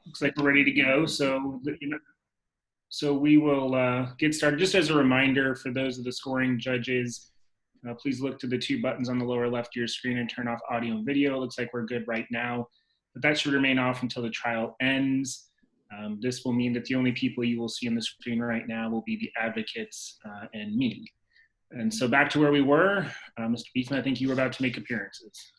Looks like we're ready to go. So we will get started. Just as a reminder for those of the scoring judges, please look to the two buttons on the lower left of your screen and turn off audio and video. It looks like we're good right now, but that should remain off until the trial ends. This will mean that the only people you will see on the screen right now will be the advocates and me. And so back to where we were. Mr. Beekman, I think you were about to make appearances.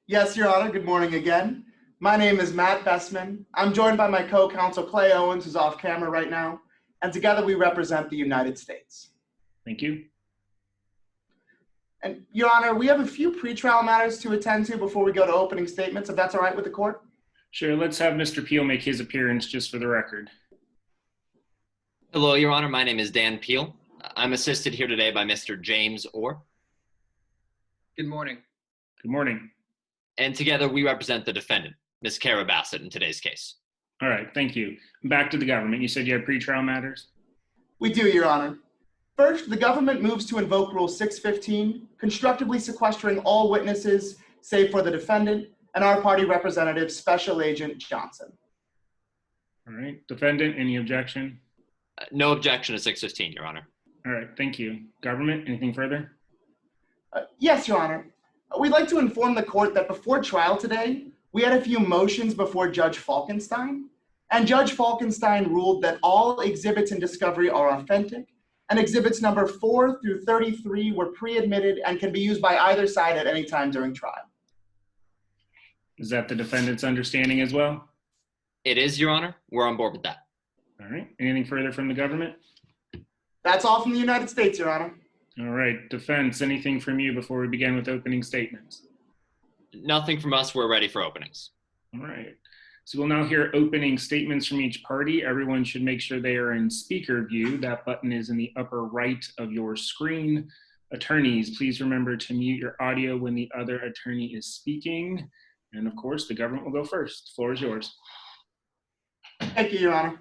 Yes, Your Honor. Good morning again. My name is Matt Bestman. I'm joined by my co-counsel Clay Owens, who's off camera right now, and together we represent the United States. Thank you. And Your Honor, we have a few pretrial matters to attend to before we go to opening statements, if that's all right with the court. Sure, let's have Mr. Peel make his appearance just for the record. Hello, Your Honor. My name is Dan Peel. I'm assisted here today by Mr. James Orr. Good morning. Good morning. And together we represent the defendant, Ms. Kara Bassett, in today's case. All right, thank you. Back to the government. You said you had pretrial matters? We do, Your Honor. First, the government moves to invoke Rule 615, constructively sequestering all witnesses, save for the defendant and our party representative, Special Agent Johnson. All right, defendant, any objection? No objection to 615, Your Honor. All right, thank you. Government, anything further? Yes, Your Honor. We'd like to inform the court that before trial today, we had a few motions before Judge Falkenstein, and Judge Falkenstein ruled that all exhibits in discovery are authentic, and exhibits number 4 through 33 were pre-admitted and can be used by either side at any time during trial. Is that the defendant's understanding as well? It is, Your Honor. We're on board with that. All right, anything further from the government? That's all from the United States, Your Honor. All right, defense, anything from you before we begin with opening statements? Nothing from us. We're ready for openings. All right, so we'll now hear opening statements from each party. Everyone should make sure they are in speaker view. That button is in the upper right of your screen. Attorneys, please remember to mute your audio when the other attorney is speaking. And of course, the government will go first. The floor is yours. Thank you, Your Honor.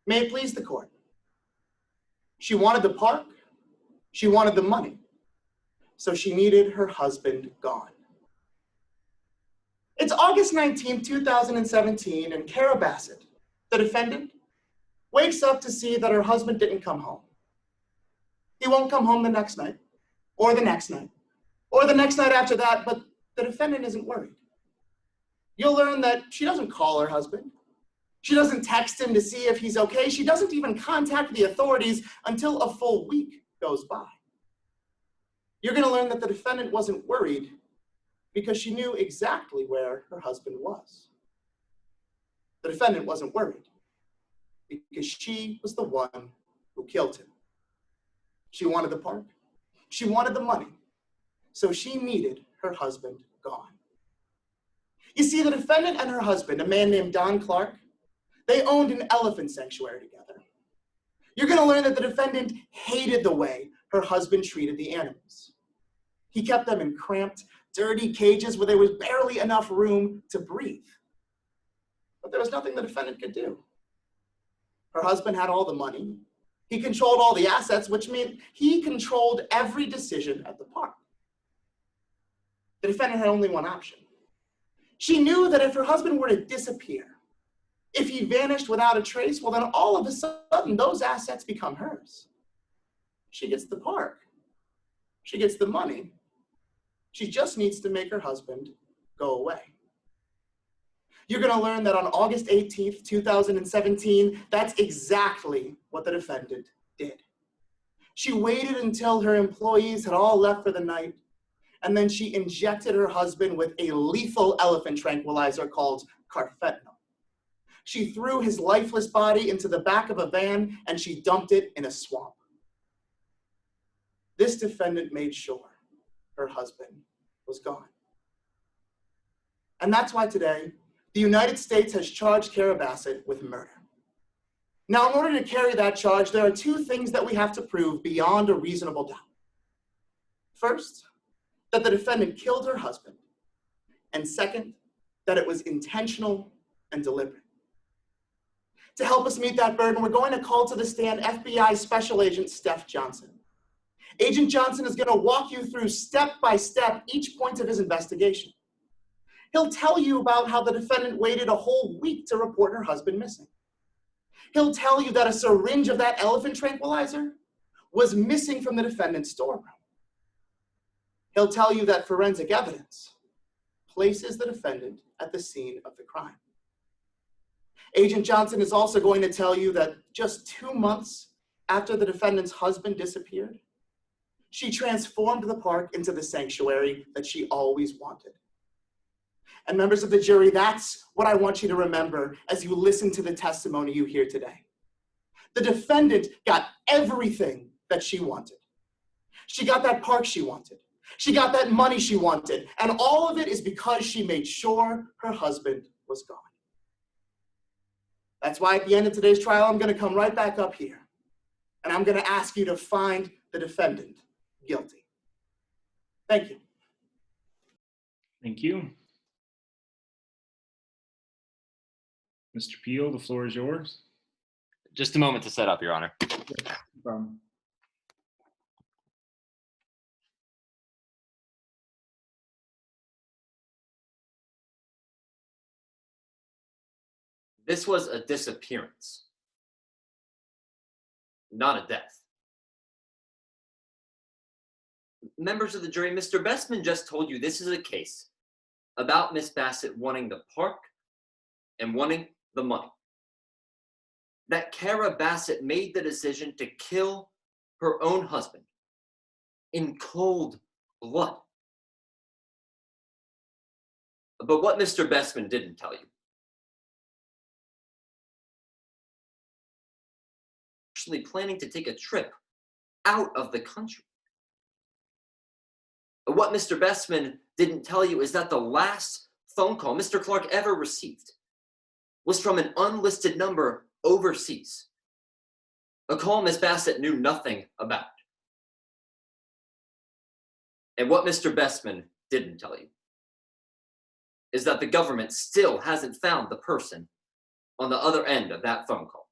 May it please the court. She wanted the park, she wanted the money, so she needed her husband gone. It's August 19, 2017, and Kara Bassett, the defendant, wakes up to see that her husband didn't come home. He won't come home the next night, or the next night, or the next night after that, but the defendant isn't worried. You'll learn that she doesn't call her husband. She doesn't text him to see if he's okay. She doesn't even contact the authorities until a full week goes by. You're going to learn that the defendant wasn't worried because she knew exactly where her husband was. The defendant wasn't worried because she was the one who killed him. She wanted the park. She wanted the money. So she needed her husband gone. You see, the defendant and her husband, a man named Don Clark, they owned an elephant sanctuary together. You're going to learn that the defendant hated the way her husband treated the animals. He kept them in cramped, dirty cages where there was barely enough room to breathe. But there was nothing the defendant could do. Her husband had all the money. He controlled all the assets, which meant he controlled every decision at the park. The defendant had only one option. She knew that if her husband were to disappear, if he vanished without a trace, well, then all of a sudden, those assets become hers. She gets the park. She gets the money. She just needs to make her husband go away. You're going to learn that on August 18th, 2017, that's exactly what the defendant did. She waited until her employees had all left for the night, and then she injected her husband with a lethal elephant tranquilizer called carfentanil. She threw his lifeless body into the back of a van and she dumped it in a swamp. This defendant made sure her husband was gone. And that's why today, the United States has charged Kara Bassett with murder. Now, in order to carry that charge, there are two things that we have to prove beyond a reasonable doubt. First, that the defendant killed her husband. And second, that it was intentional and deliberate. To help us meet that burden, we're going to call to the stand FBI Special Agent Steph Johnson. Agent Johnson is going to walk you through step by step each point of his investigation. He'll tell you about how the defendant waited a whole week to report her husband missing. He'll tell you that a syringe of that elephant tranquilizer was missing from the defendant's storeroom. He'll tell you that forensic evidence places the defendant at the scene of the crime. Agent Johnson is also going to tell you that just 2 months after the defendant's husband disappeared, she transformed the park into the sanctuary that she always wanted. And members of the jury, that's what I want you to remember as you listen to the testimony you hear today. The defendant got everything that she wanted. She got that park she wanted. She got that money she wanted. And all of it is because she made sure her husband was gone. That's why at the end of today's trial, I'm going to come right back up here. And I'm going to ask you to find the defendant guilty. Thank you. Thank you. Mr. Peel, the floor is yours. Just a moment to set up, Your Honor. This was a disappearance, not a death. Members of the jury, Mr. Bestman just told you this is a case about Miss Bassett wanting the park and wanting the money. That Kara Bassett made the decision to kill her own husband in cold blood. But what Mr. Bestman didn't tell you, actually planning to take a trip out of the country. What Mr. Bestman didn't tell you is that the last phone call Mr. Clark ever received was from an unlisted number overseas, a call Miss Bassett knew nothing about. And what Mr. Bestman didn't tell you is that the government still hasn't found the person on the other end of that phone call.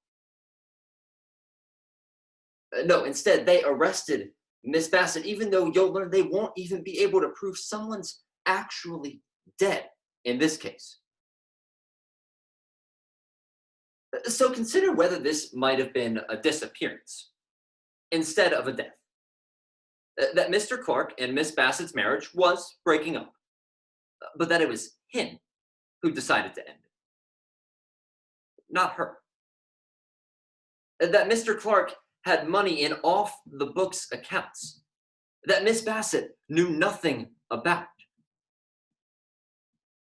No, instead, they arrested Miss Bassett, even though you'll learn they won't even be able to prove someone's actually dead in this case. So consider whether this might have been a disappearance instead of a death. That Mr. Clark and Miss Bassett's marriage was breaking up, but that it was him who decided to end it, not her. That Mr. Clark had money in off-the-books accounts that Miss Bassett knew nothing about.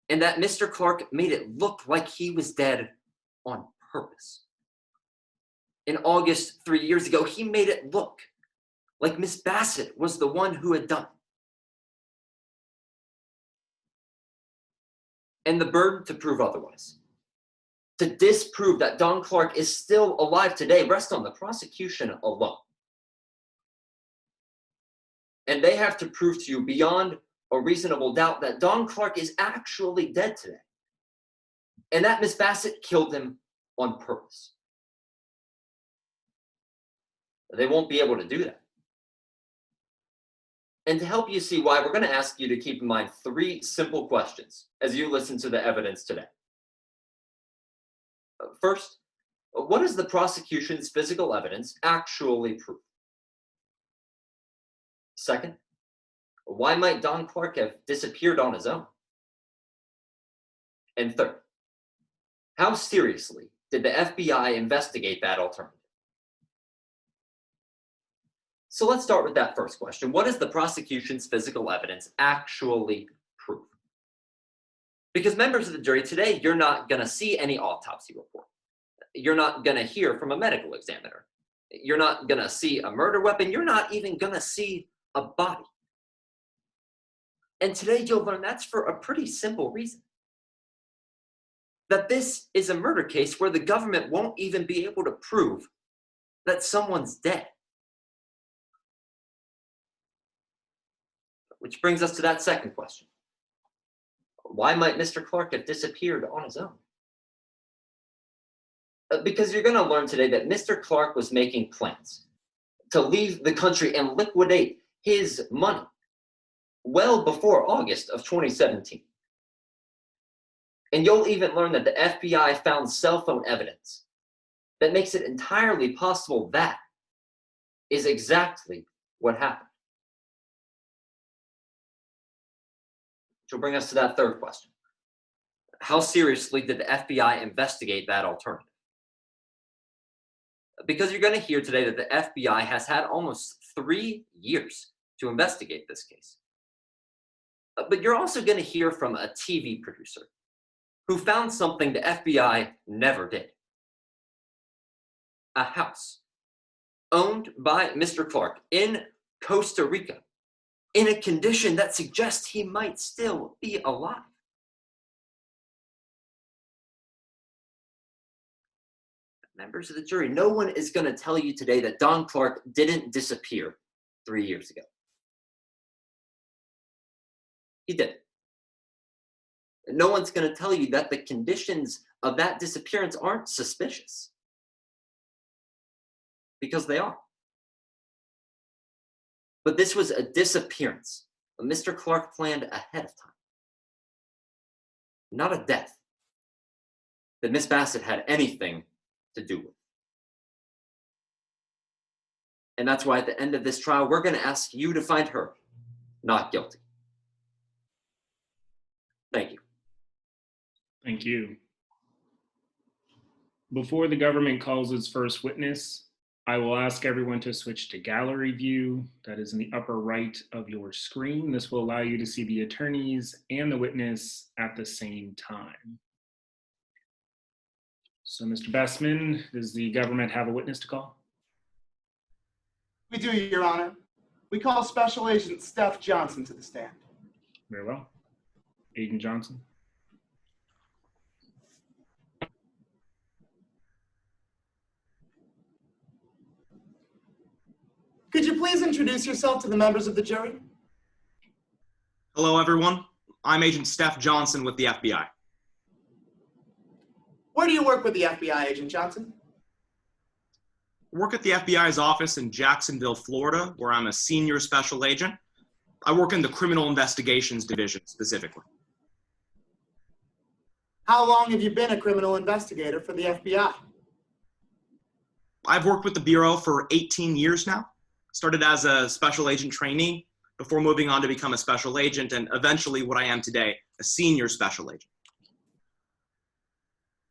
And that Mr. Clark made it look like he was dead on purpose. In August 3 years ago, he made it look like Miss Bassett was the one who had done it. And the burden to prove otherwise, to disprove that Don Clark is still alive today, rests on the prosecution alone. And they have to prove to you beyond a reasonable doubt that Don Clark is actually dead today, and that Miss Bassett killed him on purpose. They won't be able to do that. And to help you see why, we're going to ask you to keep in mind 3 simple questions as you listen to the evidence today. First, what does the prosecution's physical evidence actually prove? Second, why might Don Clark have disappeared on his own? And third, how seriously did the FBI investigate that alternative? So let's start with that first question. What does the prosecution's physical evidence actually prove? Because members of the jury, today, you're not going to see any autopsy report. You're not going to hear from a medical examiner. You're not going to see a murder weapon. You're not even going to see a body. And today you'll learn that's for a pretty simple reason. That this is a murder case where the government won't even be able to prove that someone's dead. Which brings us to that second question. Why might Mr. Clark have disappeared on his own? Because you're going to learn today that Mr. Clark was making plans to leave the country and liquidate his money well before August of 2017. And you'll even learn that the FBI found cell phone evidence that makes it entirely possible that is exactly what happened. Which will bring us to that third question. How seriously did the FBI investigate that alternative? Because you're going to hear today that the FBI has had almost 3 years to investigate this case. But you're also going to hear from a TV producer who found something the FBI never did. A house owned by Mr. Clark in Costa Rica in a condition that suggests he might still be alive. Members of the jury, no one is going to tell you today that Don Clark didn't disappear 3 years ago. He did. And no one's going to tell you that the conditions of that disappearance aren't suspicious. Because they are. But this was a disappearance that Mr. Clark planned ahead of time. Not a death that Miss Bassett had anything to do with. And that's why at the end of this trial, we're going to ask you to find her not guilty. Thank you. Thank you. Before the government calls its first witness, I will ask everyone to switch to gallery view. That is in the upper right of your screen. This will allow you to see the attorneys and the witness at the same time. So, Mr. Bestman, does the government have a witness to call? We do, Your Honor. We call Special Agent Steph Johnson to the stand. Very well. Agent Johnson. Could you please introduce yourself to the members of the jury? Hello, everyone. I'm Agent Steph Johnson with the FBI. Where do you work with the FBI, Agent Johnson? I work at the FBI's office in Jacksonville, Florida, where I'm a senior special agent. I work in the Criminal Investigations Division specifically. How long have you been a criminal investigator for the FBI? I've worked with the Bureau for 18 years now. Started as a special agent trainee before moving on to become a special agent and eventually what I am today, a senior special agent.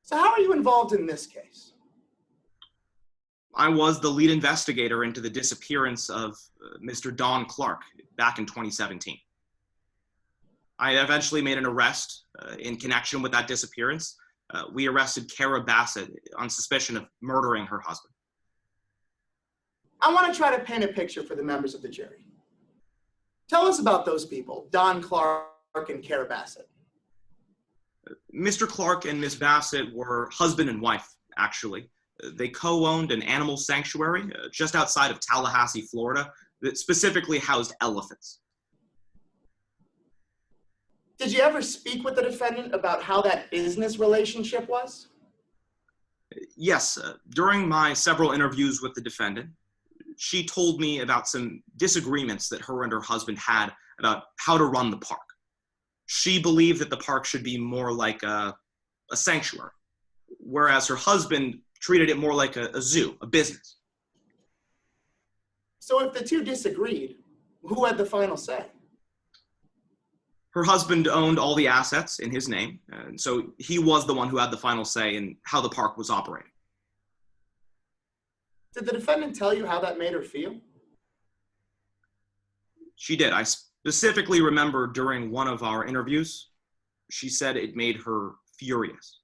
So how are you involved in this case? I was the lead investigator into the disappearance of Mr. Don Clark back in 2017. I eventually made an arrest in connection with that disappearance. We arrested Cara Bassett on suspicion of murdering her husband. I want to try to paint a picture for the members of the jury. Tell us about those people, Don Clark and Cara Bassett. Mr. Clark and Miss Bassett were husband and wife, actually. They co-owned an animal sanctuary just outside of Tallahassee, Florida, that specifically housed elephants. Did you ever speak with the defendant about how that business relationship was? Yes, during my several interviews with the defendant, she told me about some disagreements that her and her husband had about how to run the park. She believed that the park should be more like a sanctuary, whereas her husband treated it more like a zoo, a business. So if the two disagreed, who had the final say? Her husband owned all the assets in his name, and so he was the one who had the final say in how the park was operating. Did the defendant tell you how that made her feel? She did. I specifically remember during one of our interviews, she said it made her furious.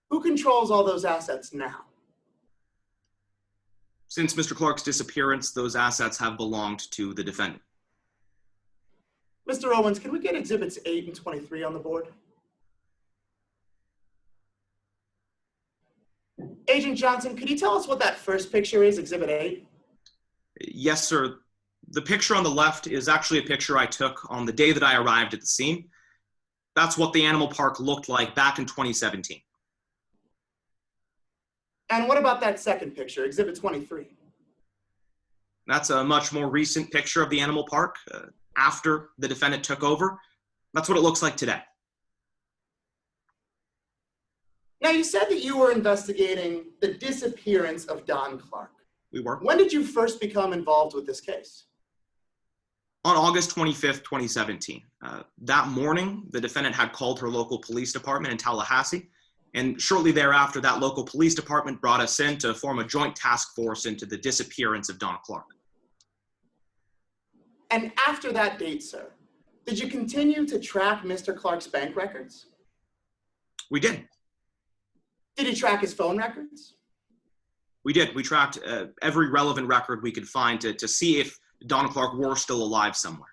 Who controls all those assets now? Since Mr. Clark's disappearance, those assets have belonged to the defendant. Mr. Owens, can we get exhibits 8 and 23 on the board? Agent Johnson, could you tell us what that first picture is, exhibit 8? Yes, sir. The picture on the left is actually a picture I took on the day that I arrived at the scene. That's what the animal park looked like back in 2017. And what about that second picture, Exhibit 23? That's a much more recent picture of the animal park after the defendant took over. That's what it looks like today. Now, you said that you were investigating the disappearance of Don Clark. We were. When did you first become involved with this case? On August 25th, 2017. That morning, the defendant had called her local police department in Tallahassee, and shortly thereafter, that local police department brought us in to form a joint task force into the disappearance of Don Clark. And after that date, sir, did you continue to track Mr. Clark's bank records? We did. Did you track his phone records? We did. We tracked every relevant record we could find to see if Don Clark were still alive somewhere.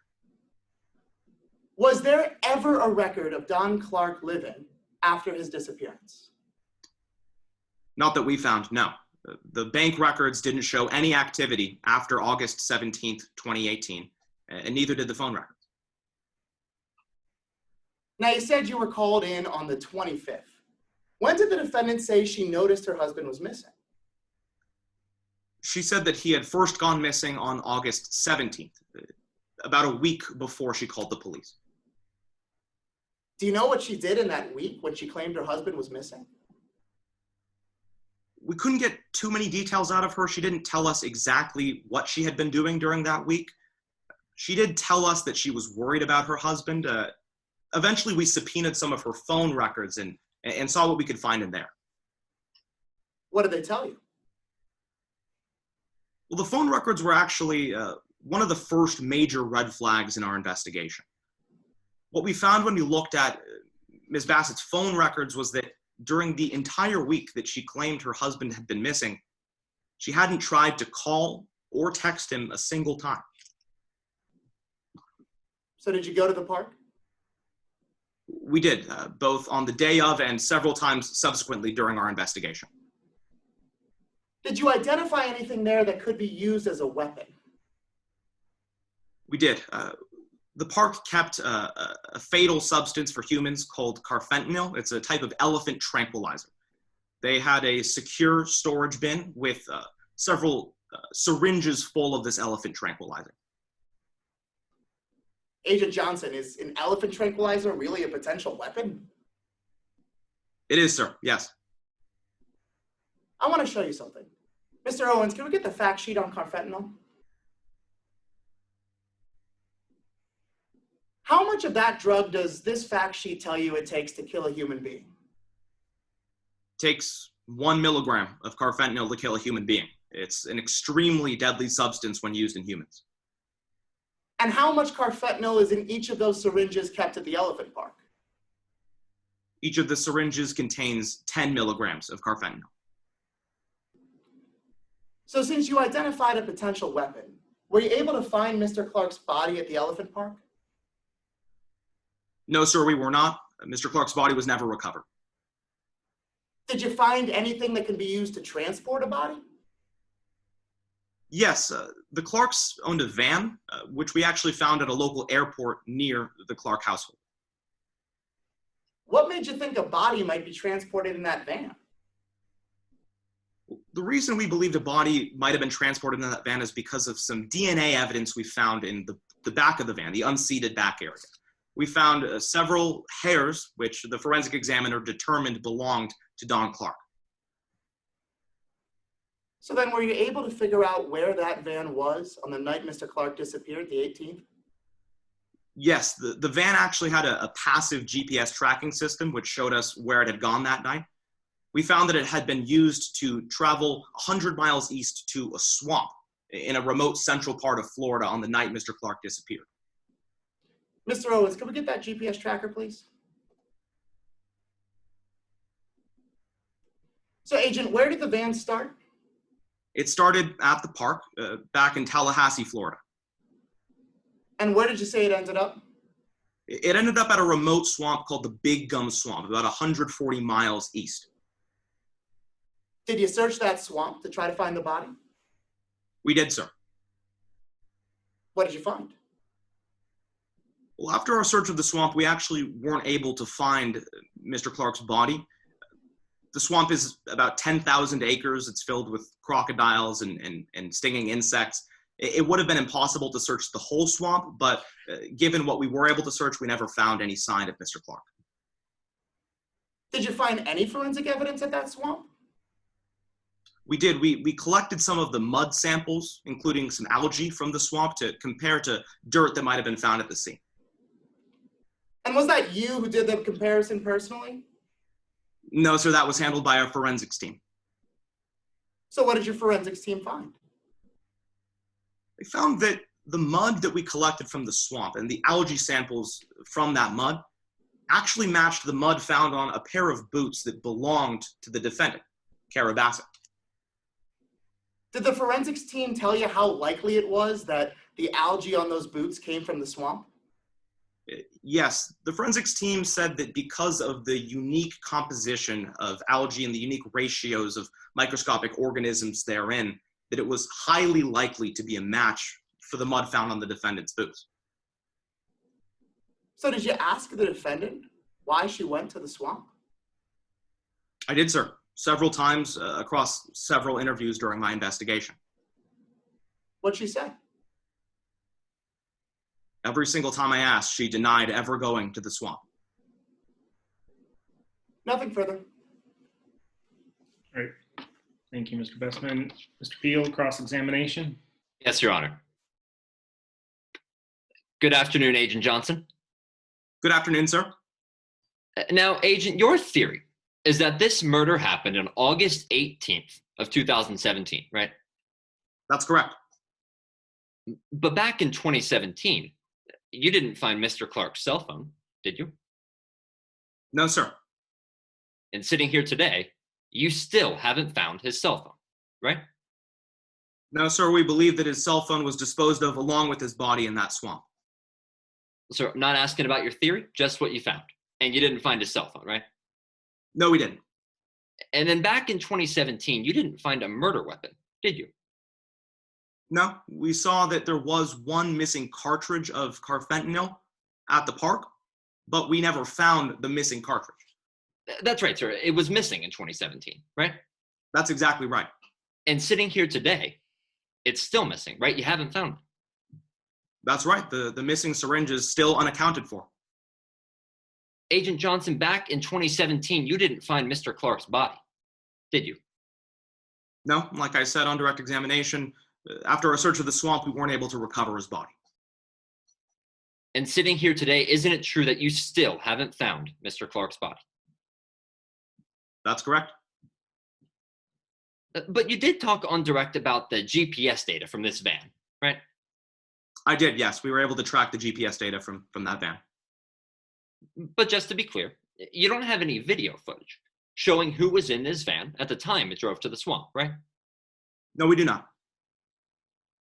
Was there ever a record of Don Clark living after his disappearance? Not that we found, no. The bank records didn't show any activity after August 17th, 2018, and neither did the phone records. Now, you said you were called in on the 25th. When did the defendant say she noticed her husband was missing? She said that he had first gone missing on August 17th, about a week before she called the police. Do you know what she did in that week when she claimed her husband was missing? We couldn't get too many details out of her. She didn't tell us exactly what she had been doing during that week. She did tell us that she was worried about her husband. Eventually, we subpoenaed some of her phone records and saw what we could find in there. What did they tell you? Well, the phone records were actually one of the first major red flags in our investigation. What we found when we looked at Ms. Bassett's phone records was that during the entire week that she claimed her husband had been missing, she hadn't tried to call or text him a single time. So did you go to the park? We did, both on the day of and several times subsequently during our investigation. Did you identify anything there that could be used as a weapon? We did. The park kept a fatal substance for humans called carfentanil. It's a type of elephant tranquilizer. They had a secure storage bin with several syringes full of this elephant tranquilizer. Agent Johnson, is an elephant tranquilizer really a potential weapon? It is, sir, yes. I want to show you something. Mr. Owens, can we get the fact sheet on carfentanil? How much of that drug does this fact sheet tell you it takes to kill a human being? It takes 1 milligram of carfentanil to kill a human being. It's an extremely deadly substance when used in humans. And how much carfentanil is in each of those syringes kept at the elephant park? Each of the syringes contains 10 milligrams of carfentanil. So since you identified a potential weapon, were you able to find Mr. Clark's body at the elephant park? No, sir, we were not. Mr. Clark's body was never recovered. Did you find anything that can be used to transport a body? Yes, the Clarks owned a van, which we actually found at a local airport near the Clark household. What made you think a body might be transported in that van? The reason we believed a body might have been transported in that van is because of some DNA evidence we found in the back of the van, the unseated back area. We found several hairs, which the forensic examiner determined belonged to Don Clark. So then were you able to figure out where that van was on the night Mr. Clark disappeared, the 18th? Yes, the van actually had a passive GPS tracking system, which showed us where it had gone that night. We found that it had been used to travel 100 miles east to a swamp in a remote central part of Florida on the night Mr. Clark disappeared. Mr. Owens, can we get that GPS tracker, please? So, Agent, where did the van start? It started at the park back in Tallahassee, Florida. And where did you say it ended up? It ended up at a remote swamp called the Big Gum Swamp, about 140 miles east. Did you search that swamp to try to find the body? We did, sir. What did you find? Well, after our search of the swamp, we actually weren't able to find Mr. Clark's body. The swamp is about 10,000 acres. It's filled with crocodiles and stinging insects. It would have been impossible to search the whole swamp, but given what we were able to search, we never found any sign of Mr. Clark. Did you find any forensic evidence at that swamp? We did. We collected some of the mud samples, including some algae from the swamp, to compare to dirt that might have been found at the scene. And was that you who did the comparison personally? No, sir, that was handled by our forensics team. So what did your forensics team find? They found that the mud that we collected from the swamp and the algae samples from that mud actually matched the mud found on a pair of boots that belonged to the defendant, Cara Bassett. Did the forensics team tell you how likely it was that the algae on those boots came from the swamp? Yes, the forensics team said that because of the unique composition of algae and the unique ratios of microscopic organisms therein, that it was highly likely to be a match for the mud found on the defendant's boots. So did you ask the defendant why she went to the swamp? I did, sir, several times across several interviews during my investigation. What'd she say? Every single time I asked, she denied ever going to the swamp. Nothing further. All right. Thank you, Mr. Bestman. Mr. Peel, cross-examination. Yes, Your Honor. Good afternoon, Agent Johnson. Good afternoon, sir. Now, Agent, your theory is that this murder happened on August 18th of 2017, right? That's correct. But back in 2017, you didn't find Mr. Clark's cell phone, did you? No, sir. And sitting here today, you still haven't found his cell phone, right? No, sir, we believe that his cell phone was disposed of along with his body in that swamp. So I'm not asking about your theory, just what you found. And you didn't find his cell phone, right? No, we didn't. And then back in 2017, you didn't find a murder weapon, did you? No, we saw that there was one missing cartridge of carfentanil at the park, but we never found the missing cartridge. That's right, sir. It was missing in 2017, right? That's exactly right. And sitting here today, it's still missing, right? You haven't found it. That's right. The missing syringe is still unaccounted for. Agent Johnson, back in 2017, you didn't find Mr. Clark's body, did you? No, like I said on direct examination, after a search of the swamp, we weren't able to recover his body. And sitting here today, isn't it true that you still haven't found Mr. Clark's body? That's correct. But you did talk on direct about the GPS data from this van, right? I did, yes. We were able to track the GPS data from that van. But just to be clear, you don't have any video footage showing who was in this van at the time it drove to the swamp, right? No, we do not.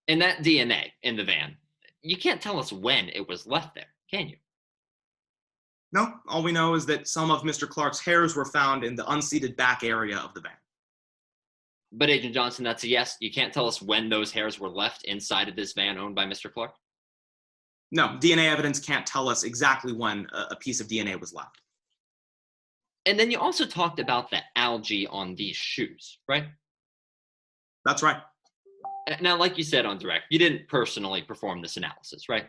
And that DNA in the van, you can't tell us when it was left there, can you? No, all we know is that some of Mr. Clark's hairs were found in the unseated back area of the van. But Agent Johnson, that's a yes. You can't tell us when those hairs were left inside of this van owned by Mr. Clark? No, DNA evidence can't tell us exactly when a piece of DNA was left. And then you also talked about the algae on these shoes, right? That's right. Now, like you said on direct, you didn't personally perform this analysis, right?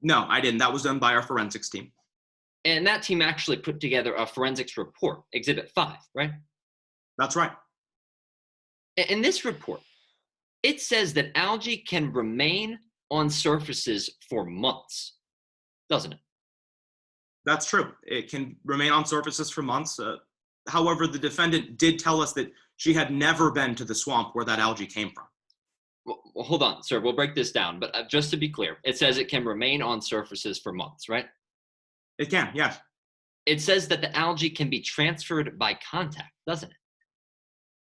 No, I didn't. That was done by our forensics team. And that team actually put together a forensics report, Exhibit 5, right? That's right. In this report, it says that algae can remain on surfaces for months, doesn't it? That's true. It can remain on surfaces for months. However, the defendant did tell us that she had never been to the swamp where that algae came from. Well, hold on, sir. We'll break this down. But just to be clear, it says it can remain on surfaces for months, right? It can, yes. It says that the algae can be transferred by contact, doesn't it?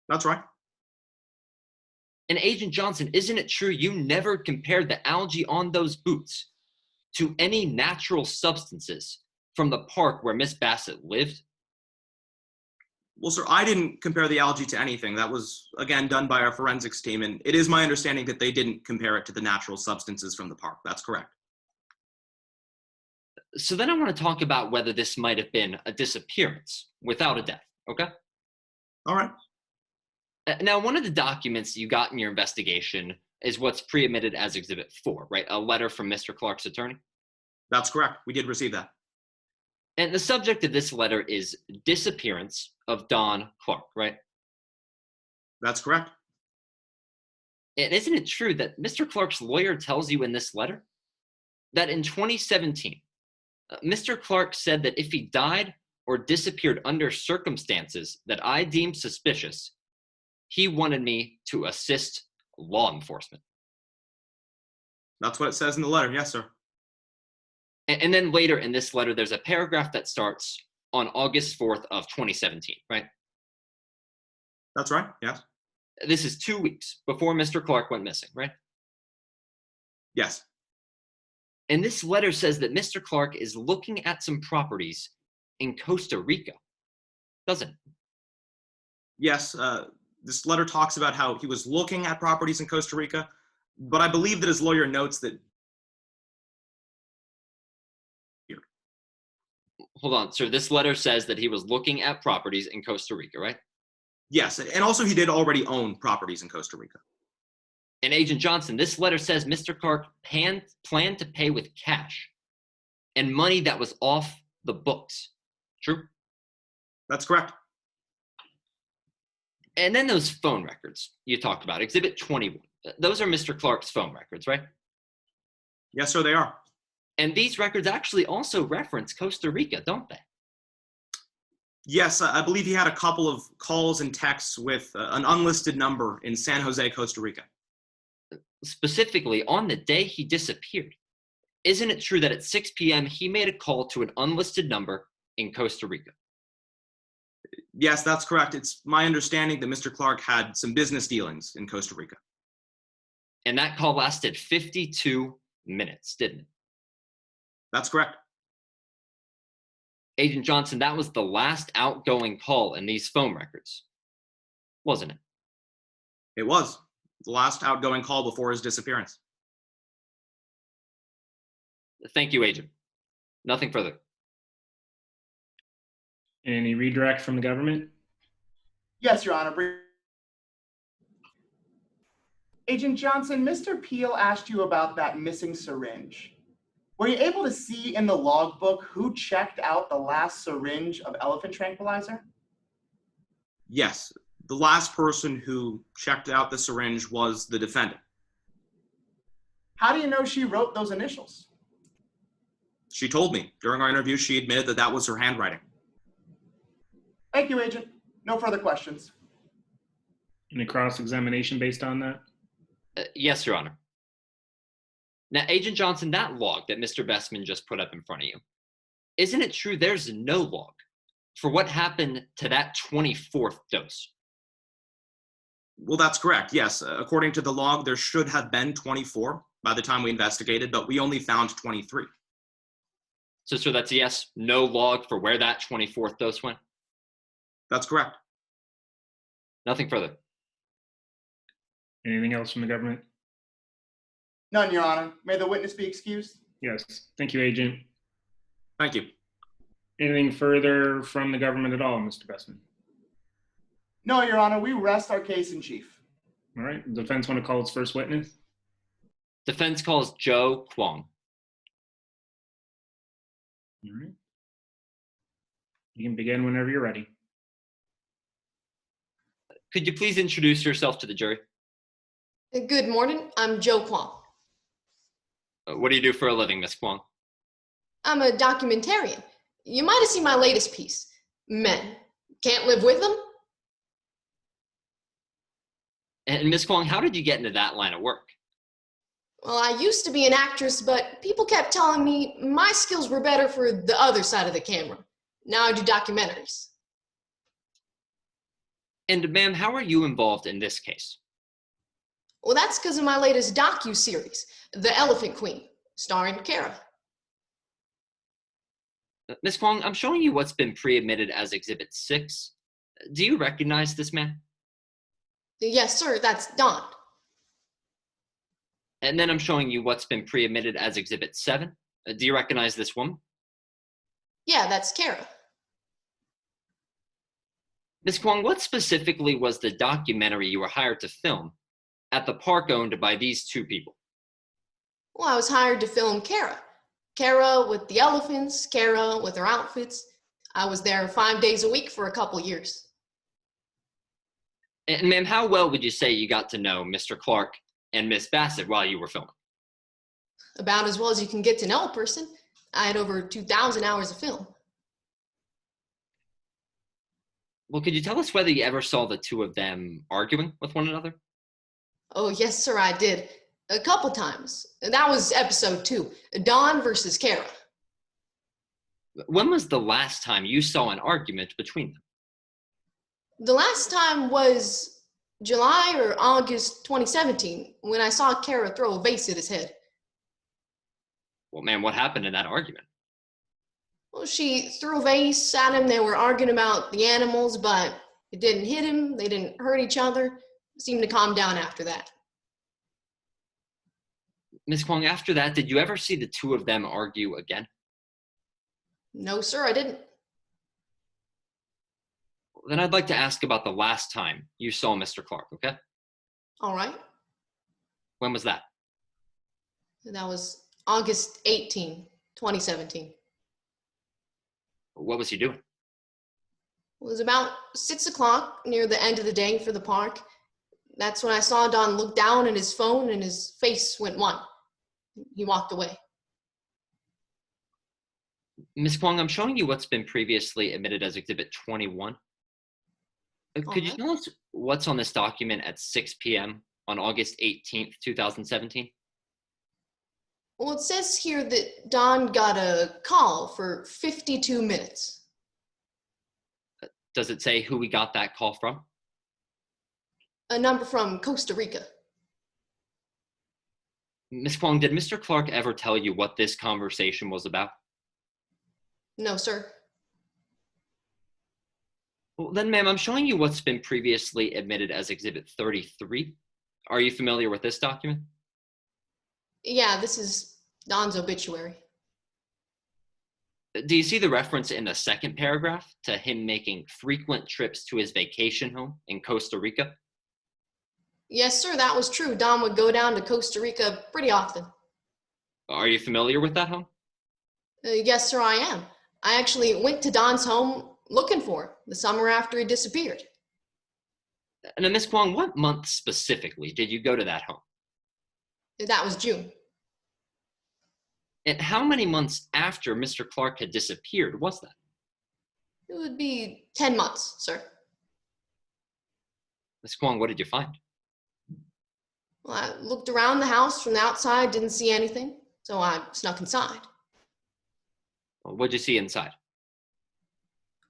That's right. And Agent Johnson, isn't it true you never compared the algae on those boots to any natural substances from the park where Miss Bassett lived? Well, sir, I didn't compare the algae to anything. That was, again, done by our forensics team, and it is my understanding that they didn't compare it to the natural substances from the park. That's correct. So then I want to talk about whether this might have been a disappearance without a death, Okay? All right. Now, one of the documents you got in your investigation is what's pre-admitted as Exhibit 4, right? A letter from Mr. Clark's attorney. That's correct. We did receive that. And the subject of this letter is disappearance of Don Clark, right? That's correct. And isn't it true that Mr. Clark's lawyer tells you in this letter that in 2017, Mr. Clark said that if he died or disappeared under circumstances that I deemed suspicious, he wanted me to assist law enforcement. That's what it says in the letter. Yes, sir. And then later in this letter, there's a paragraph that starts on August 4th of 2017, right? That's right. Yes. This is 2 weeks before Mr. Clark went missing, right? Yes. And this letter says that Mr. Clark is looking at some properties in Costa Rica, doesn't it? Yes. This letter talks about how he was looking at properties in Costa Rica, but I believe that his lawyer notes that. Hold on, sir. This letter says that he was looking at properties in Costa Rica, right? Yes, and also he did already own properties in Costa Rica. And Agent Johnson, this letter says Mr. Clark planned to pay with cash and money that was off the books. True? That's correct. And then those phone records you talked about, Exhibit 21. Those are Mr. Clark's phone records, right? Yes, sir, they are. And these records actually also reference Costa Rica, don't they? Yes, I believe he had a couple of calls and texts with an unlisted number in San Jose, Costa Rica. Specifically, on the day he disappeared, isn't it true that at 6 p.m. he made a call to an unlisted number in Costa Rica? Yes, that's correct. It's my understanding that Mr. Clark had some business dealings in Costa Rica. And that call lasted 52 minutes, didn't it? That's correct. Agent Johnson, that was the last outgoing call in these phone records, wasn't it? It was the last outgoing call before his disappearance. Thank you, Agent. Nothing further. Any redirect from the government? Yes, Your Honor. Agent Johnson, Mr. Peel asked you about that missing syringe. Were you able to see in the logbook who checked out the last syringe of elephant tranquilizer? Yes, the last person who checked out the syringe was the defendant. How do you know she wrote those initials? She told me. During our interview, she admitted that that was her handwriting. Thank you, Agent. No further questions. Any cross-examination based on that? Yes, Your Honor. Now, Agent Johnson, that log that Mr. Bestman just put up in front of you, isn't it true there's no log for what happened to that 24th dose? Well, that's correct. Yes, according to the log, there should have been 24 by the time we investigated, but we only found 23. So that's a yes, no log for where that 24th dose went? That's correct. Nothing further. Anything else from the government? None, Your Honor. May the witness be excused? Yes. Thank you, Agent. Thank you. Anything further from the government at all, Mr. Bestman? No, Your Honor. We rest our case in chief. All right. The defense want to call its first witness? Defense calls Joe Wong. All right. You can begin whenever you're ready. Could you please introduce yourself to the jury? Good morning. I'm Joe Kwong. What do you do for a living, Miss Kwong? I'm a documentarian. You might have seen my latest piece, Men. Can't live with them? And Miss Kwong, how did you get into that line of work? Well, I used to be an actress, but people kept telling me my skills were better for the other side of the camera. Now I do documentaries. And ma'am, how are you involved in this case? Well, that's because of my latest docu-series, The Elephant Queen, starring Kara. Miss Kwong, I'm showing you what's been pre-admitted as Exhibit 6. Do you recognize this man? Yes, sir, that's Don. And then I'm showing you what's been pre-admitted as Exhibit 7. Do you recognize this woman? Yeah, that's Kara. Ms. Kwong, what specifically was the documentary you were hired to film at the park owned by these two people? Well, I was hired to film Kara. Kara with the elephants, Kara with her outfits. I was there 5 days a week for a couple years. And ma'am, how well would you say you got to know Mr. Clark and Miss Bassett while you were filming? About as well as you can get to know a person. I had over 2,000 hours of film. Well, could you tell us whether you ever saw the two of them arguing with one another? Oh, yes, sir, I did. A couple times. That was episode 2, Dawn versus Kara. When was the last time you saw an argument between them? The last time was July or August 2017, when I saw Kara throw a vase at his head. Well, ma'am, what happened in that argument? Well, she threw a vase at him. They were arguing about the animals, but it didn't hit him. They didn't hurt each other. It seemed to calm down after that. Ms. Kwong, after that, did you ever see the two of them argue again? No, sir, I didn't. Then I'd like to ask about the last time you saw Mr. Clark, okay? All right. When was that? That was August 18, 2017. What was he doing? It was about 6 o'clock near the end of the day for the park. That's when I saw Don look down at his phone and his face went white. He walked away. Ms. Kwong, I'm showing you what's been previously admitted as Exhibit 21. Could you tell us what's on this document at 6 p.m. on August 18th, 2017? Well, it says here that Don got a call for 52 minutes. Does it say who we got that call from? A number from Costa Rica. Ms. Kwong, did Mr. Clark ever tell you what this conversation was about? No, sir. Well, then, ma'am, I'm showing you what's been previously admitted as Exhibit 33. Are you familiar with this document? Yeah, this is Don's obituary. Do you see the reference in the second paragraph to him making frequent trips to his vacation home in Costa Rica? Yes, sir, that was true. Don would go down to Costa Rica pretty often. Are you familiar with that home? Yes, sir, I am. I actually went to Don's home looking for him the summer after he disappeared. And then, Ms. Kwong, what month specifically did you go to that home? That was June. And how many months after Mr. Clark had disappeared was that? It would be 10 months, sir. Ms. Kwong, what did you find? Well, I looked around the house from the outside, didn't see anything, so I snuck inside. Well, what did you see inside?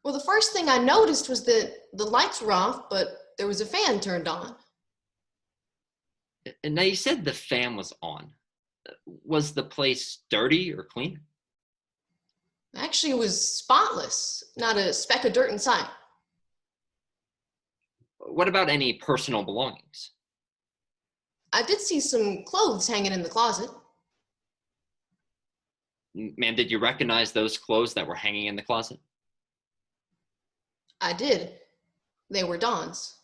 Well, the first thing I noticed was that the lights were off, but there was a fan turned on. And now you said the fan was on. Was the place dirty or clean? Actually, it was spotless, not a speck of dirt in sight. What about any personal belongings? I did see some clothes hanging in the closet. Ma'am, did you recognize those clothes that were hanging in the closet? I did. They were Don's.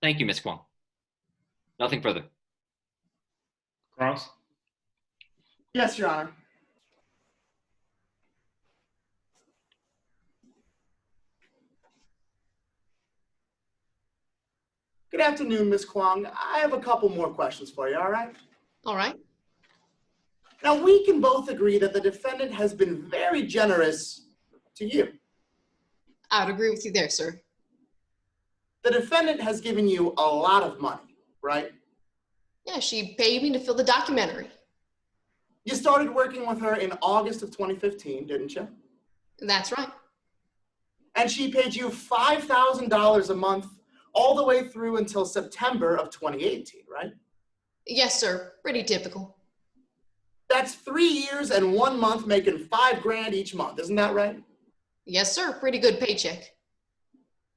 Thank you, Ms. Kwong. Nothing further. Cross? Yes, Your Honor. Good afternoon, Ms. Kwong. I have a couple more questions for you, all right? All right. Now, we can both agree that the defendant has been very generous to you. I would agree with you there, sir. The defendant has given you a lot of money, right? Yeah, she paid me to film the documentary. You started working with her in August of 2015, didn't you? That's right. And she paid you $5,000 a month all the way through until September of 2018, right? Yes, sir. Pretty typical. That's 3 years and 1 month making $5,000 each month, isn't that right? Yes, sir. Pretty good paycheck.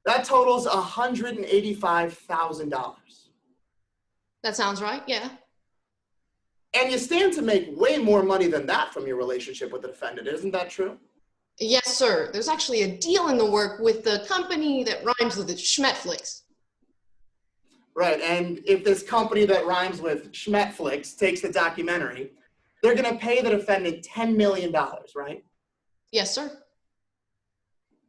That totals $185,000. That sounds right, yeah. And you stand to make way more money than that from your relationship with the defendant, isn't that true? Yes, sir. There's actually a deal in the work with the company that rhymes with it, Schmetflix. Right, and if this company that rhymes with Schmetflix takes the documentary, they're going to pay the defendant $10 million, right? Yes, sir.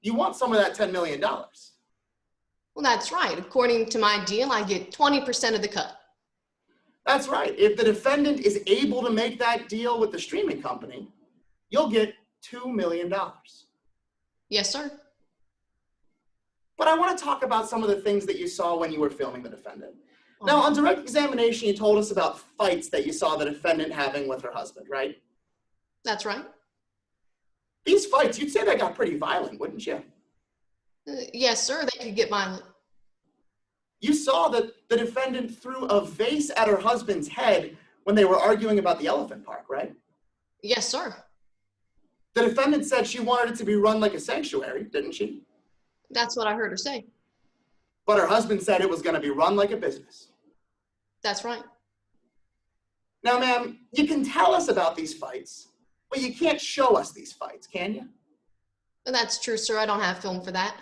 You want some of that $10 million. Well, that's right. According to my deal, I get 20% of the cut. That's right. If the defendant is able to make that deal with the streaming company, you'll get $2 million. Yes, sir. But I want to talk about some of the things that you saw when you were filming the defendant. Now, on direct examination, you told us about fights that you saw the defendant having with her husband, right? That's right. These fights, you'd say they got pretty violent, wouldn't you? Yes, sir. They could get violent. You saw that the defendant threw a vase at her husband's head when they were arguing about the elephant park, right? Yes, sir. The defendant said she wanted it to be run like a sanctuary, didn't she? That's what I heard her say. But her husband said it was going to be run like a business. That's right. Now, ma'am, you can tell us about these fights, but you can't show us these fights, can you? That's true, sir. I don't have film for that.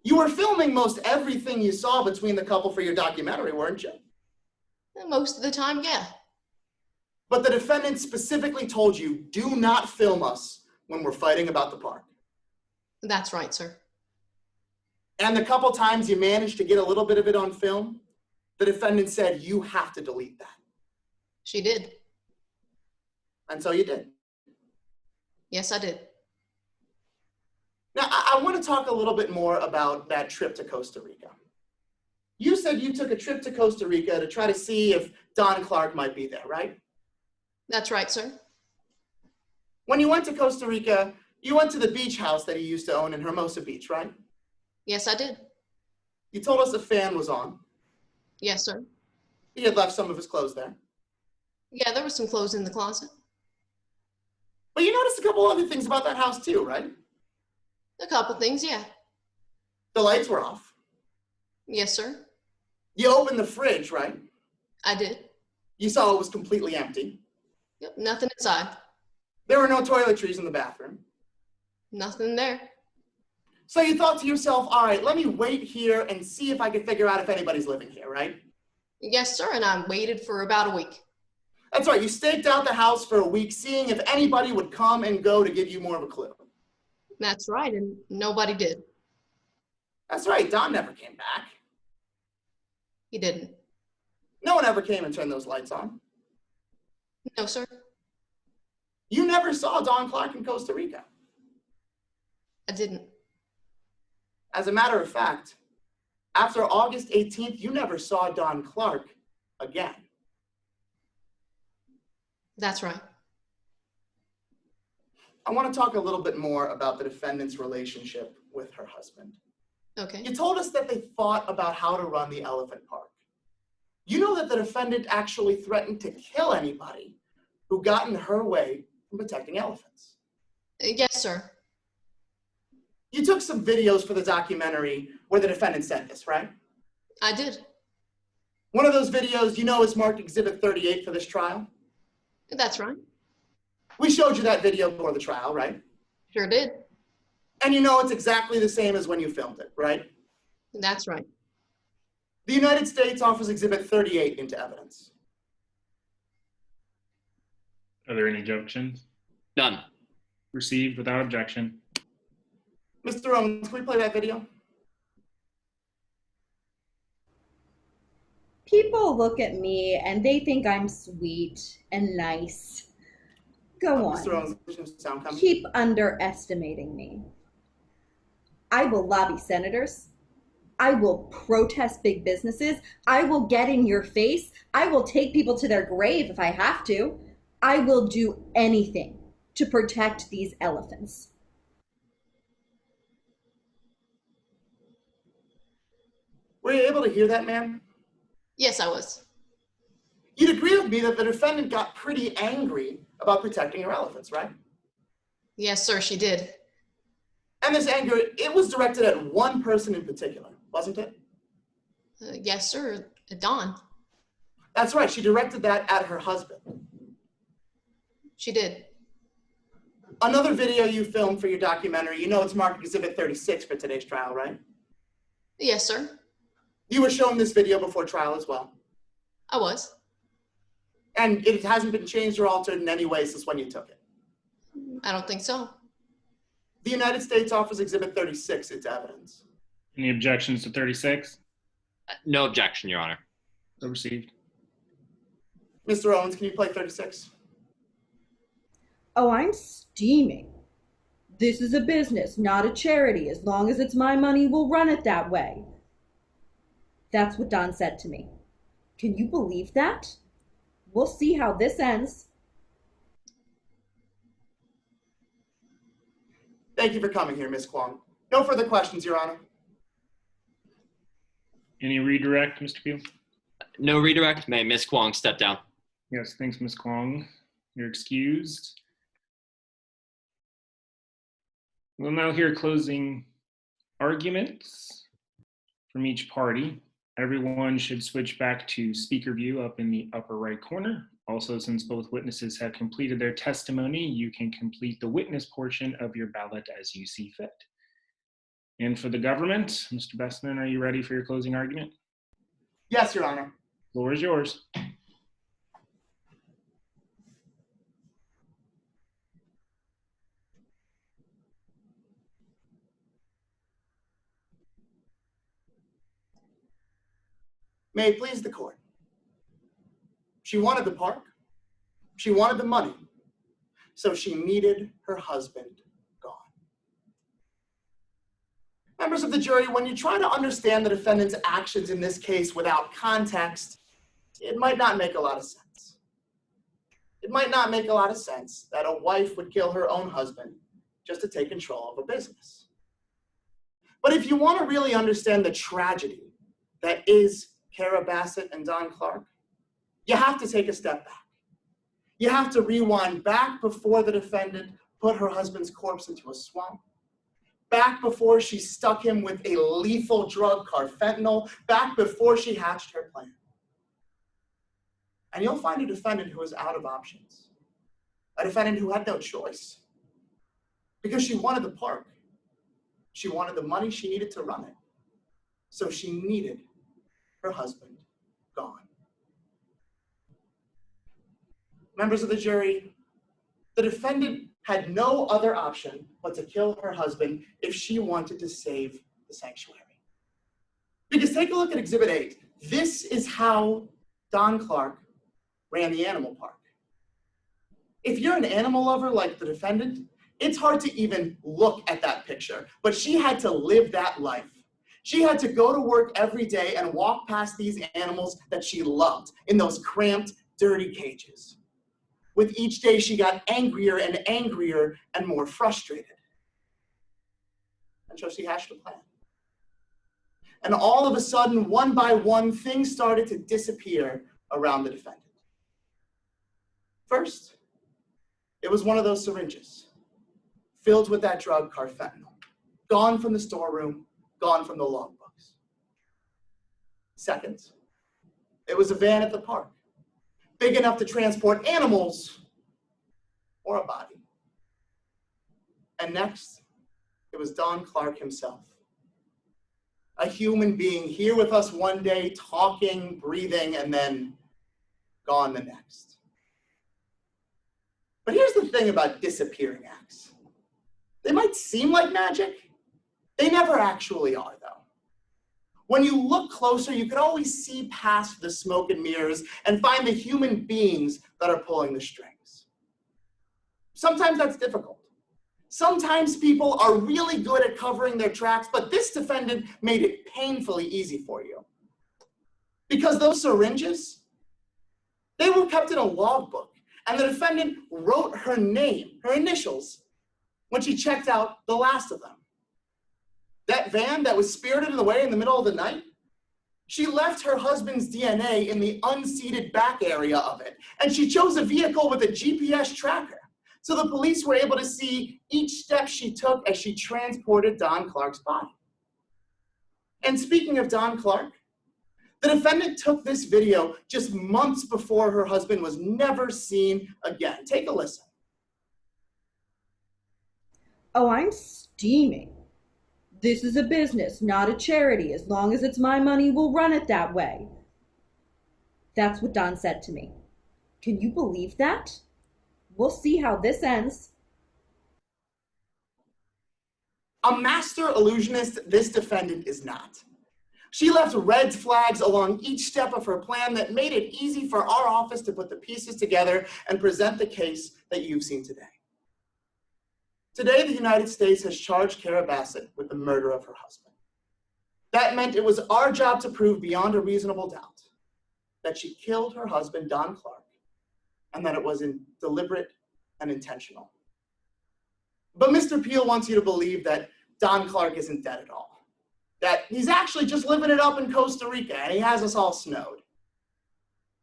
You were filming most everything you saw between the couple for your documentary, weren't you? Most of the time, yeah. But the defendant specifically told you, do not film us when we're fighting about the park. That's right, sir. And the couple times you managed to get a little bit of it on film, the defendant said, you have to delete that. She did. And so you did. Yes, I did. Now, I want to talk a little bit more about that trip to Costa Rica. You said you took a trip to Costa Rica to try to see if Don Clark might be there, right? That's right, sir. When you went to Costa Rica, you went to the beach house that he used to own in Hermosa Beach, right? Yes, I did. You told us a fan was on. Yes, sir. He had left some of his clothes there. Yeah, there was some clothes in the closet. But you noticed a couple other things about that house too, right? A couple things, yeah. The lights were off. Yes, sir. You opened the fridge, right? I did. You saw it was completely empty. Yep, nothing inside. There were no toiletries in the bathroom. Nothing there. So you thought to yourself, all right, let me wait here and see if I can figure out if anybody's living here, right? Yes, sir, and I waited for about a week. That's right, you staked out the house for a week, seeing if anybody would come and go to give you more of a clue. That's right, and nobody did. That's right, Don never came back. He didn't. No one ever came and turned those lights on. No, sir. You never saw Don Clark in Costa Rica. I didn't. As a matter of fact, after August 18th, you never saw Don Clark again. That's right. I want to talk a little bit more about the defendant's relationship with her husband. Okay. You told us that they fought about how to run the elephant park. You know that the defendant actually threatened to kill anybody who got in her way from protecting elephants. Yes, sir. You took some videos for the documentary where the defendant said this, right? I did. One of those videos you know is marked Exhibit 38 for this trial. That's right. We showed you that video before the trial, right? Sure did. And you know it's exactly the same as when you filmed it, right? That's right. The United States offers Exhibit 38 into evidence. Are there any objections? None. Received without objection. Mr. Owens, can we play that video? People look at me and they think I'm sweet and nice. Go on. Mr. Owens, there's no sound coming. Keep underestimating me. I will lobby senators. I will protest big businesses. I will get in your face. I will take people to their grave if I have to. I will do anything to protect these elephants. Were you able to hear that, ma'am? Yes, I was. You'd agree with me that the defendant got pretty angry about protecting her elephants, right? Yes, sir, she did. And this anger, it was directed at one person in particular, wasn't it? Yes, sir, Dawn. That's right, she directed that at her husband. She did. Another video you filmed for your documentary, you know it's marked Exhibit 36 for today's trial, right? Yes, sir. You were shown this video before trial as well. I was. And it hasn't been changed or altered in any way since when you took it. I don't think so. The United States offers Exhibit 36 its evidence. Any objections to 36? No objection, Your Honor. So received. Mr. Owens, can you play 36? Oh, I'm steaming. This is a business, not a charity. As long as it's my money, we'll run it that way. That's what Don said to me. Can you believe that? We'll see how this ends. Thank you for coming here, Ms. Kwong. No further questions, Your Honor. Any redirect, Mr. Peel? No redirect. May Ms. Kwong step down? Yes, thanks, Ms. Kwong. You're excused. We'll now hear closing arguments from each party. Everyone should switch back to speaker view up in the upper right corner. Also, since both witnesses have completed their testimony, you can complete the witness portion of your ballot as you see fit. And for the government, Mr. Bestman, are you ready for your closing argument? Yes, Your Honor. Floor is yours. May it please the court. She wanted the park. She wanted the money. So she needed her husband gone. Members of the jury, when you try to understand the defendant's actions in this case without context, it might not make a lot of sense. It might not make a lot of sense that a wife would kill her own husband just to take control of a business. But if you want to really understand the tragedy that is Kara Bassett and Don Clark, you have to take a step back. You have to rewind back before the defendant put her husband's corpse into a swamp, back before she stuck him with a lethal drug, carfentanil, back before she hatched her plan. And you'll find a defendant who is out of options, a defendant who had no choice, because she wanted the park. She wanted the money she needed to run it. So she needed her husband gone. Members of the jury, the defendant had no other option but to kill her husband if she wanted to save the sanctuary. Because take a look at Exhibit 8. This is how Don Clark ran the animal park. If you're an animal lover like the defendant, it's hard to even look at that picture, but she had to live that life. She had to go to work every day and walk past these animals that she loved in those cramped, dirty cages. With each day, she got angrier and more frustrated. And so she hatched a plan. And all of a sudden, one by one, things started to disappear around the defendant. First, it was one of those syringes filled with that drug, carfentanil, gone from the storeroom, gone from the logbooks. Second, it was a van at the park, big enough to transport animals or a body. And next, it was Don Clark himself, a human being here with us one day, talking, breathing, and then gone the next. But here's the thing about disappearing acts. They might seem like magic. They never actually are, though. When you look closer, you can always see past the smoke and mirrors and find the human beings that are pulling the strings. Sometimes that's difficult. Sometimes people are really good at covering their tracks, but this defendant made it painfully easy for you. Because those syringes, they were kept in a logbook, and the defendant wrote her name, her initials, when she checked out the last of them. That van that was spirited away in the middle of the night, she left her husband's DNA in the unseated back area of it, and she chose a vehicle with a GPS tracker. So the police were able to see each step she took as she transported Don Clark's body. And speaking of Don Clark, the defendant took this video just months before her husband was never seen again. Take a listen. Oh, I'm steaming. This is a business, not a charity. As long as it's my money, we'll run it that way. That's what Don said to me. Can you believe that? We'll see how this ends. A master illusionist, this defendant is not. She left red flags along each step of her plan that made it easy for our office to put the pieces together and present the case that you've seen today. Today, the United States has charged Kara Bassett with the murder of her husband. That meant it was our job to prove beyond a reasonable doubt that she killed her husband, Don Clark, and that it was deliberate and intentional. But Mr. Peel wants you to believe that Don Clark isn't dead at all, that he's actually just living it up in Costa Rica and he has us all snowed.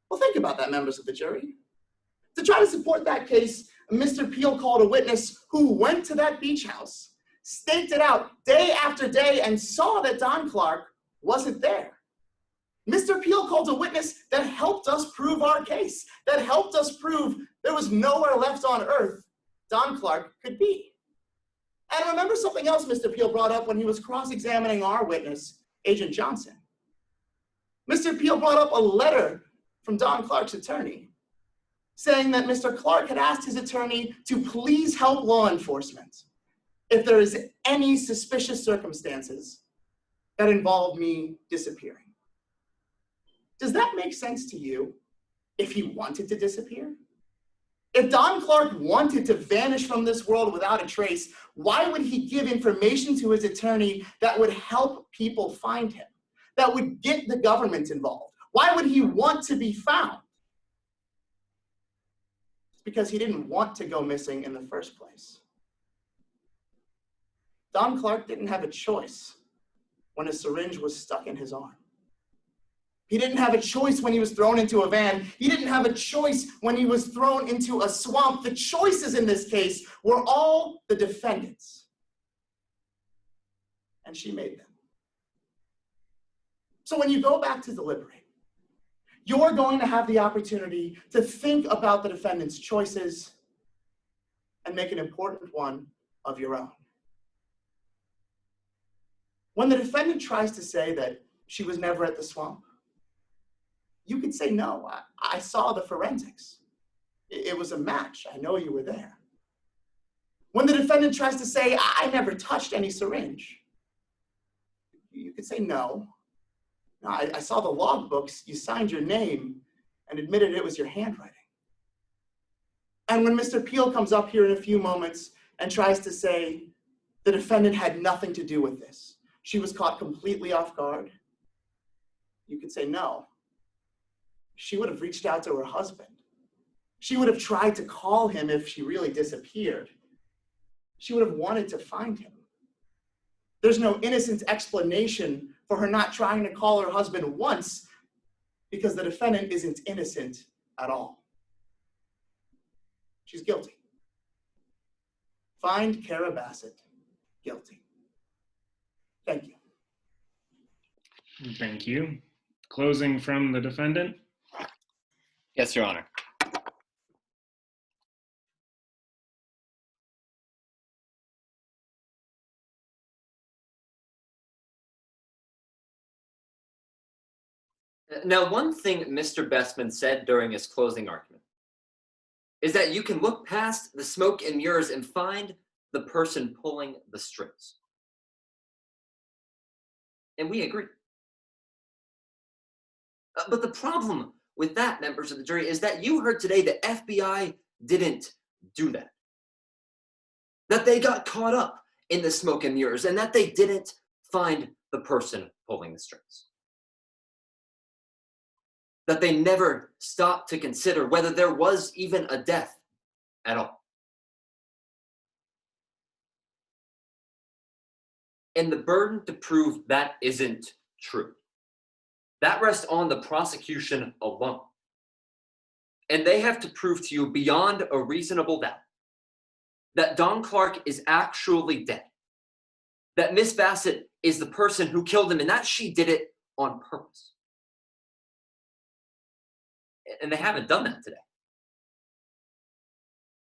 Well, think about that, members of the jury. To try to support that case, Mr. Peel called a witness who went to that beach house, staked it out day after day, and saw that Don Clark wasn't there. Mr. Peel called a witness that helped us prove our case, that helped us prove there was nowhere left on earth Don Clark could be. And remember something else Mr. Peel brought up when he was cross-examining our witness, Agent Johnson. Mr. Peel brought up a letter from Don Clark's attorney saying that Mr. Clark had asked his attorney to please help law enforcement if there is any suspicious circumstances that involve me disappearing. Does that make sense to you if he wanted to disappear? If Don Clark wanted to vanish from this world without a trace, why would he give information to his attorney that would help people find him, that would get the government involved? Why would he want to be found? It's because he didn't want to go missing in the first place. Don Clark didn't have a choice when a syringe was stuck in his arm. He didn't have a choice when he was thrown into a van. He didn't have a choice when he was thrown into a swamp. The choices in this case were all the defendants. And she made them. So when you go back to deliberate, you're going to have the opportunity to think about the defendant's choices and make an important one of your own. When the defendant tries to say that she was never at the swamp, you could say, no, I saw the forensics. It was a match. I know you were there. When the defendant tries to say, I never touched any syringe, you could say, no. I saw the log books. You signed your name and admitted it was your handwriting. And when Mr. Peel comes up here in a few moments and tries to say the defendant had nothing to do with this, she was caught completely off guard, you could say, no. She would have reached out to her husband. She would have tried to call him if she really disappeared. She would have wanted to find him. There's no innocent explanation for her not trying to call her husband once because the defendant isn't innocent at all. She's guilty. Find Kara Bassett guilty. Thank you. Thank you. Closing from the defendant. Yes, Your Honor. Now, one thing Mr. Bestman said during his closing argument is that you can look past the smoke and mirrors and find the person pulling the strings. And we agree. But the problem with that, members of the jury, is that you heard today the FBI didn't do that. That they got caught up in the smoke and mirrors and that they didn't find the person pulling the strings. That they never stopped to consider whether there was even a death at all. And the burden to prove that isn't true. That rests on the prosecution alone. And they have to prove to you beyond a reasonable doubt that Don Clark is actually dead. That Miss Bassett is the person who killed him and that she did it on purpose. And they haven't done that today.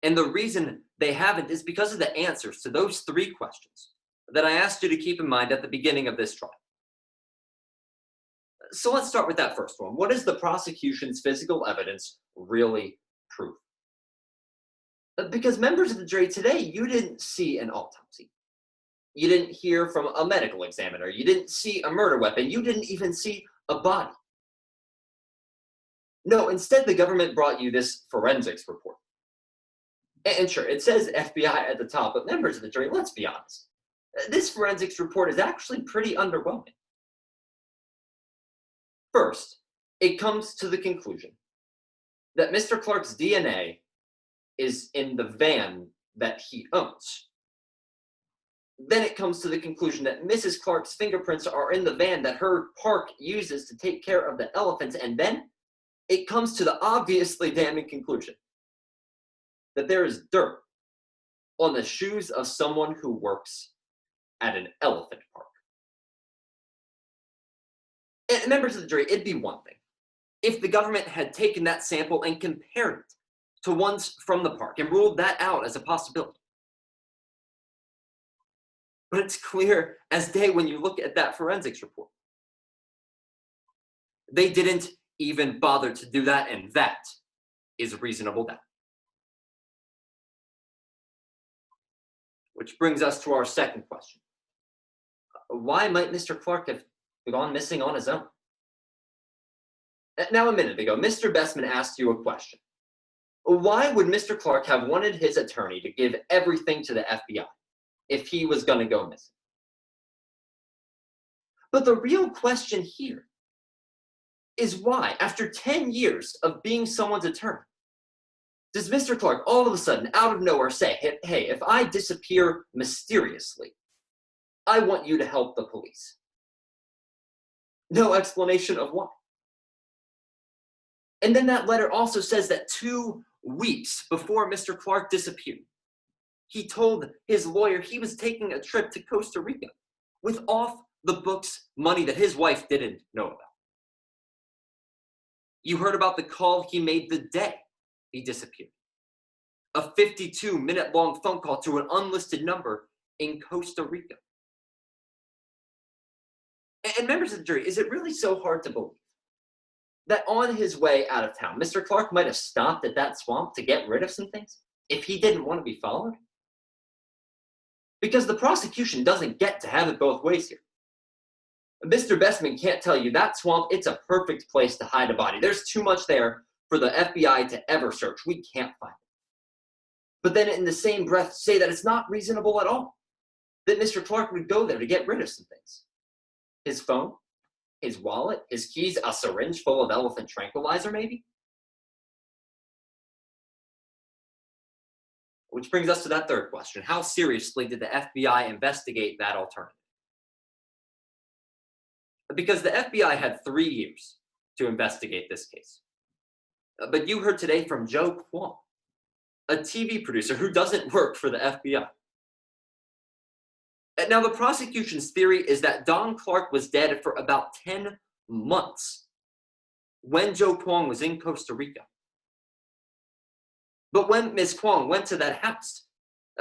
And the reason they haven't is because of the answers to those three questions that I asked you to keep in mind at the beginning of this trial. So let's start with that first one. What does the prosecution's physical evidence really prove? Because members of the jury today, you didn't see an autopsy. You didn't hear from a medical examiner. You didn't see a murder weapon. You didn't even see a body. No, instead the government brought you this forensics report. And sure, it says FBI at the top, but members of the jury, let's be honest. This forensics report is actually pretty underwhelming. First, it comes to the conclusion that Mr. Clark's DNA is in the van that he owns. Then it comes to the conclusion that Mrs. Clark's fingerprints are in the van that her park uses to take care of the elephants. And then it comes to the obviously damning conclusion that there is dirt on the shoes of someone who works at an elephant park. And members of the jury, it'd be one thing if the government had taken that sample and compared it to ones from the park and ruled that out as a possibility. But it's clear as day when you look at that forensics report. They didn't even bother to do that, and that is reasonable doubt. Which brings us to our second question. Why might Mr. Clark have gone missing on his own? Now, a minute ago, Mr. Bestman asked you a question. Why would Mr. Clark have wanted his attorney to give everything to the FBI if he was going to go missing? But the real question here is why, after 10 years of being someone's attorney, does Mr. Clark all of a sudden, out of nowhere, say, hey, if I disappear mysteriously, I want you to help the police? No explanation of why. And then that letter also says that 2 weeks before Mr. Clark disappeared, he told his lawyer he was taking a trip to Costa Rica with off-the-books money that his wife didn't know about. You heard about the call he made the day he disappeared. A 52-minute-long phone call to an unlisted number in Costa Rica. And members of the jury, is it really so hard to believe that on his way out of town, Mr. Clark might have stopped at that swamp to get rid of some things if he didn't want to be followed? Because the prosecution doesn't get to have it both ways here. Mr. Bestman can't tell you that swamp, it's a perfect place to hide a body. There's too much there for the FBI to ever search. We can't find it. But then in the same breath say that it's not reasonable at all that Mr. Clark would go there to get rid of some things. His phone, his wallet, his keys, a syringe full of elephant tranquilizer maybe? Which brings us to that third question. How seriously did the FBI investigate that alternative? Because the FBI had 3 years to investigate this case. But you heard today from Joe Wong, a TV producer who doesn't work for the FBI. Now, the prosecution's theory is that Don Clark was dead for about 10 months when Joe Kwong was in Costa Rica. But when Ms. Kwong went to that house,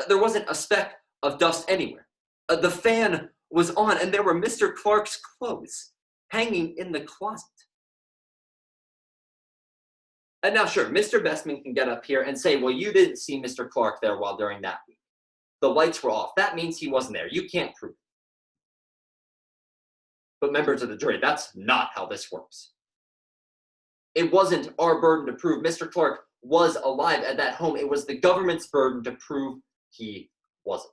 there wasn't a speck of dust anywhere. The fan was on, and there were Mr. Clark's clothes hanging in the closet. And now, sure, Mr. Bestman can get up here and say, well, you didn't see Mr. Clark there while during that week. The lights were off. That means he wasn't there. You can't prove it. But members of the jury, that's not how this works. It wasn't our burden to prove Mr. Clark was alive at that home. It was the government's burden to prove he wasn't.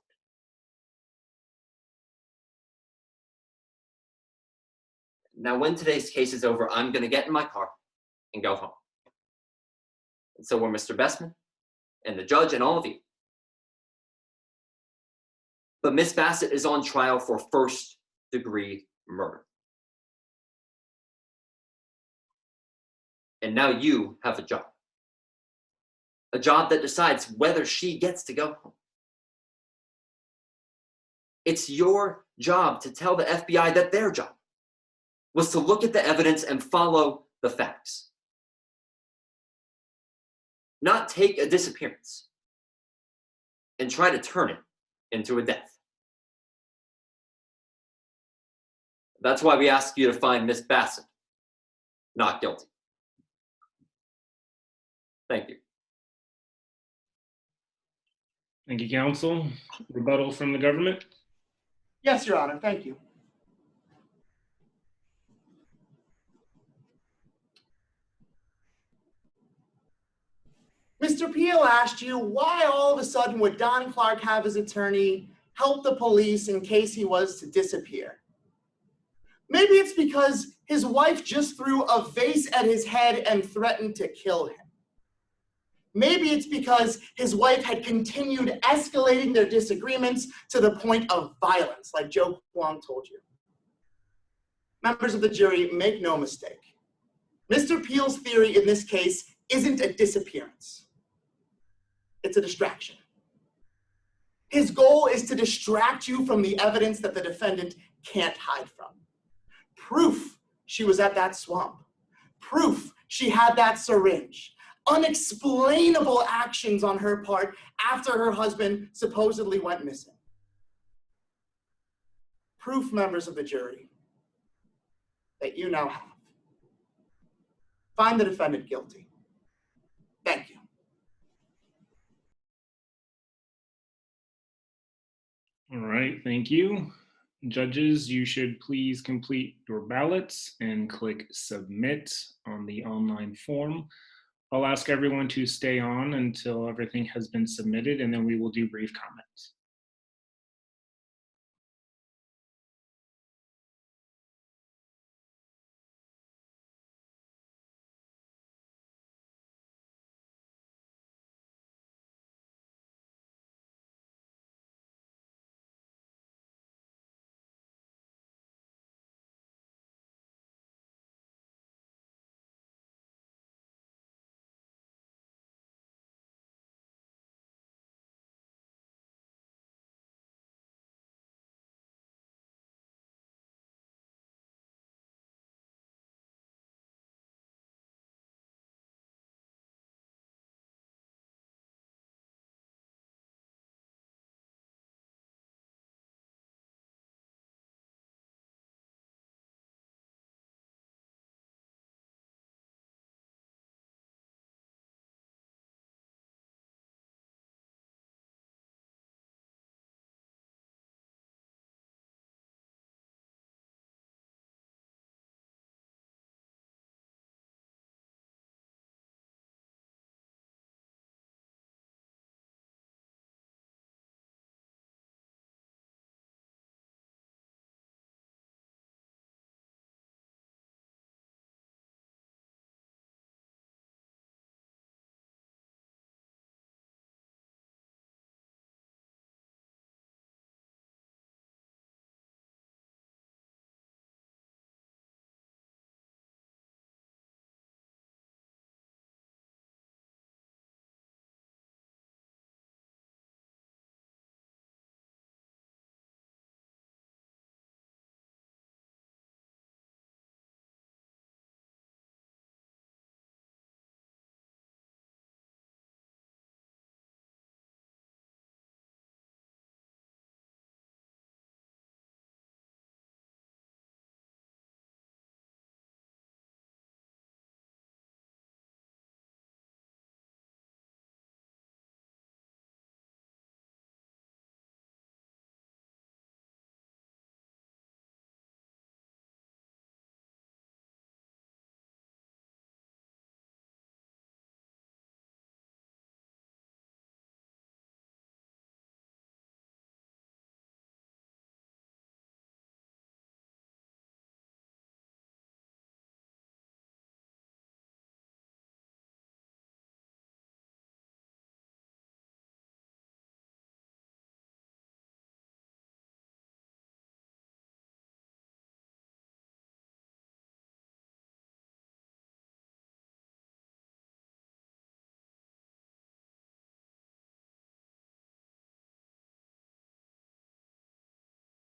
Now, when today's case is over, I'm going to get in my car and go home. And so will Mr. Bestman and the judge and all of you. But Miss Bassett is on trial for first-degree murder. And now you have a job. A job that decides whether she gets to go home. It's your job to tell the FBI that their job was to look at the evidence and follow the facts. Not take a disappearance and try to turn it into a death. That's why we ask you to find Miss Bassett not guilty. Thank you. Thank you, counsel. Rebuttal from the government. Yes, Your Honor, thank you. Mr. Peel asked you why all of a sudden would Don Clark have his attorney help the police in case he was to disappear. Maybe it's because his wife just threw a vase at his head and threatened to kill him. Maybe it's because his wife had continued escalating their disagreements to the point of violence, like Joe Wong told you. Members of the jury, make no mistake. Mr. Peel's theory in this case isn't a disappearance. It's a distraction. His goal is to distract you from the evidence that the defendant can't hide from. Proof she was at that swamp. Proof she had that syringe. Unexplainable actions on her part after her husband supposedly went missing. Proof, members of the jury, that you now have. Find the defendant guilty. Thank you. All right, thank you. Judges, you should please complete your ballots and click submit on the online form. I'll ask everyone to stay on until everything has been submitted, and then we will do brief comments.